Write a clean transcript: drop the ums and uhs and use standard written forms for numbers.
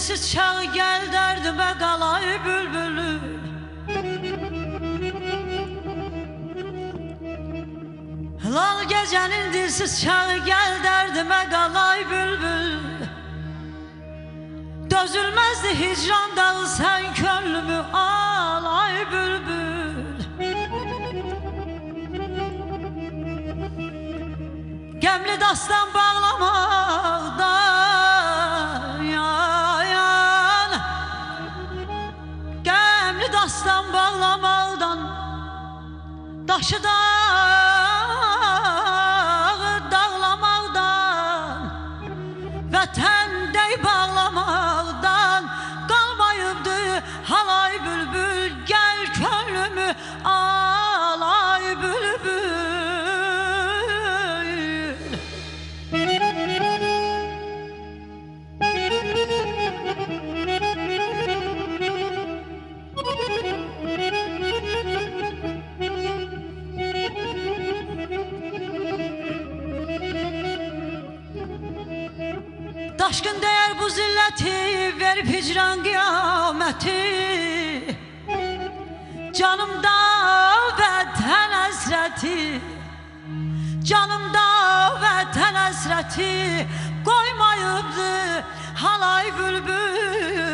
dilsiz çağı gel derdime qalay bülbülü. Lal gecenin dilsiz çağı gel derdime qalay bülbül. Dözülmezdi hicran dağı sen könlümü alay bülbül. Gemli dastan bağlamaqdan yayan, gemli dastan bağlamaqdan, daşı dağlamaqdan, vətən dey bağlamaqdan qalmayıbdı halay bülbül. Gel könlümü alay bülbül. Daşkın değer bu zilleti, verip hicran kıyameti. Canımda vətən əsrəti, canımda vətən əsrəti, koymayıbdı halay bülbül.